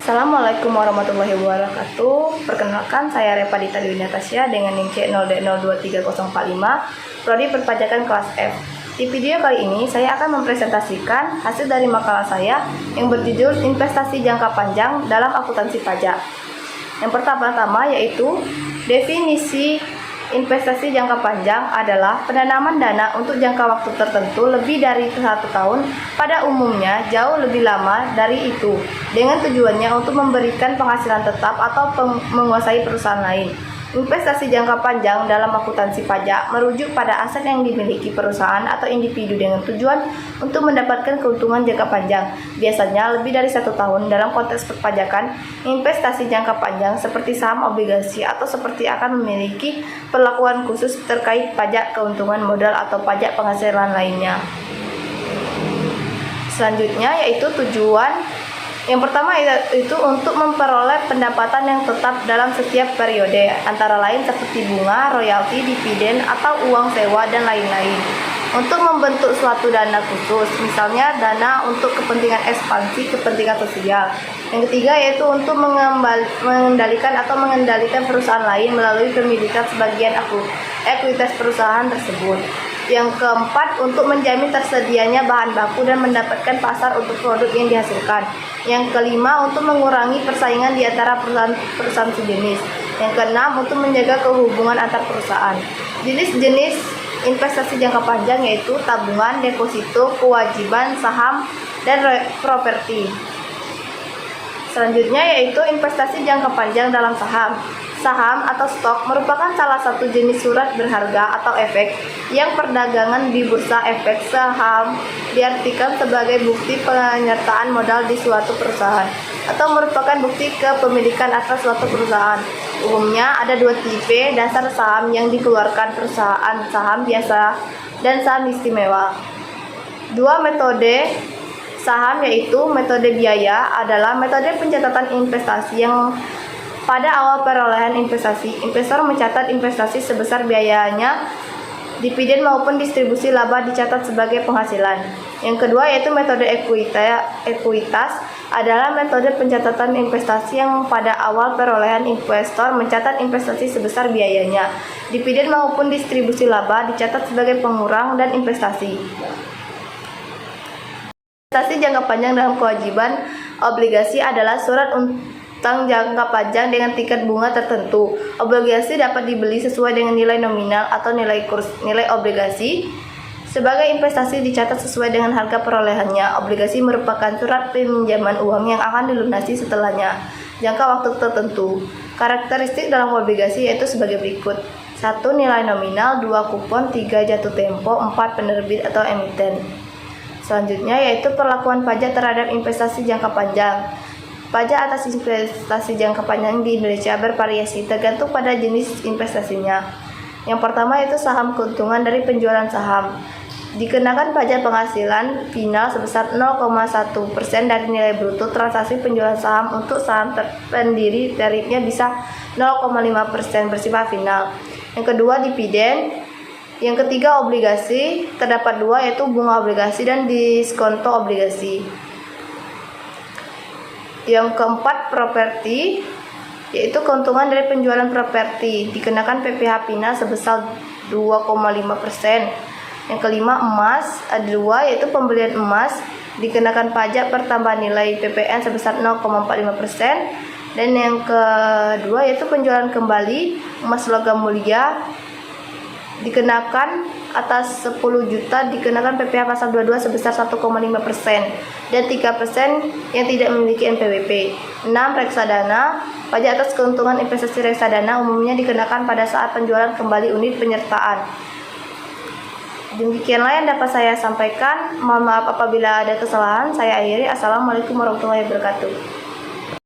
Assalamualaikum warahmatullahi wabarakatuh. Perkenalkan, saya Repa Dita Dewi Natasha dengan NIM C0D023045, Prodi Perpajakan kelas F. Di video kali ini, saya akan mempresentasikan hasil dari makalah saya yang berjudul Investasi Jangka Panjang dalam Akuntansi Pajak. Yang pertama-tama yaitu definisi investasi jangka panjang adalah penanaman dana untuk jangka waktu tertentu lebih dari 1 tahun, pada umumnya jauh lebih lama dari itu, dengan tujuannya untuk memberikan penghasilan tetap atau menguasai perusahaan lain. Investasi jangka panjang dalam akuntansi pajak merujuk pada aset yang dimiliki perusahaan atau individu dengan tujuan untuk mendapatkan keuntungan jangka panjang, biasanya lebih dari 1 tahun. Dalam konteks perpajakan, investasi jangka panjang seperti saham, obligasi, atau seperti akan memiliki perlakuan khusus terkait pajak keuntungan modal atau pajak penghasilan lainnya. Selanjutnya yaitu tujuan. Yang pertama itu untuk memperoleh pendapatan yang tetap dalam setiap periode, antara lain seperti bunga, royalti, dividen, atau uang sewa, dan lain-lain. Untuk membentuk suatu dana khusus, misalnya dana untuk kepentingan ekspansi, kepentingan sosial. Yang ketiga yaitu untuk mengendalikan perusahaan lain melalui pemilikan sebagian ekuitas perusahaan tersebut. Yang keempat, untuk menjamin tersedianya bahan baku dan mendapatkan pasar untuk produk yang dihasilkan. Yang kelima, untuk mengurangi persaingan di antara perusahaan sejenis. Yang keenam, untuk menjaga kehubungan antar perusahaan. Jenis-jenis investasi jangka panjang yaitu tabungan, deposito, kewajiban, saham, dan properti. Selanjutnya yaitu investasi jangka panjang dalam saham. Saham atau stok merupakan salah satu jenis surat berharga atau efek yang perdagangan di bursa efek. Saham diartikan sebagai bukti penyertaan modal di suatu perusahaan atau merupakan bukti kepemilikan atas suatu perusahaan. Umumnya ada 2 tipe dasar saham yang dikeluarkan perusahaan: saham biasa dan saham istimewa. 2 metode saham yaitu metode biaya adalah metode pencatatan investasi yang pada awal perolehan investasi, investor mencatat investasi sebesar biayanya, dividen maupun distribusi laba dicatat sebagai penghasilan. Yang kedua yaitu metode ekuitas adalah metode pencatatan investasi yang pada awal perolehan investor mencatat investasi sebesar biayanya, dividen maupun distribusi laba dicatat sebagai pengurang dan investasi. Investasi jangka panjang dalam kewajiban obligasi adalah surat utang jangka panjang dengan tingkat bunga tertentu. Obligasi dapat dibeli sesuai dengan nilai nominal atau nilai kurs. Nilai obligasi sebagai investasi dicatat sesuai dengan harga perolehannya. Obligasi merupakan surat pinjaman uang yang akan dilunasi setelahnya jangka waktu tertentu. Karakteristik dalam obligasi yaitu sebagai berikut: 1. Nilai nominal, 2. Kupon, 3. Jatuh tempo, 4. Penerbit atau emiten. Selanjutnya yaitu perlakuan pajak terhadap investasi jangka panjang. Pajak atas investasi jangka panjang di Indonesia bervariasi tergantung pada jenis investasinya. Yang pertama yaitu saham, keuntungan dari penjualan saham. Dikenakan pajak penghasilan final sebesar 0,1% dari nilai bruto transaksi penjualan saham. Untuk saham terpendiri tarifnya bisa 0,5% bersifat final. Yang kedua dividen. Yang ketiga obligasi, terdapat 2 yaitu bunga obligasi dan diskonto obligasi. Yang keempat properti, yaitu keuntungan dari penjualan properti, dikenakan PPh final sebesar 2,5%. Yang kelima emas, ada 2 yaitu pembelian emas, dikenakan pajak pertambahan nilai PPN sebesar 0,45%. Dan yang kedua yaitu penjualan kembali emas logam mulia, dikenakan atas 10 juta dikenakan PPh pasal 22 sebesar 1,5% dan 3% yang tidak memiliki NPWP. 6. Reksadana. Pajak atas keuntungan investasi reksadana umumnya dikenakan pada saat penjualan kembali unit penyertaan. Demikianlah yang dapat saya sampaikan. Mohon maaf apabila ada kesalahan. Saya akhiri. Assalamualaikum warahmatullahi wabarakatuh.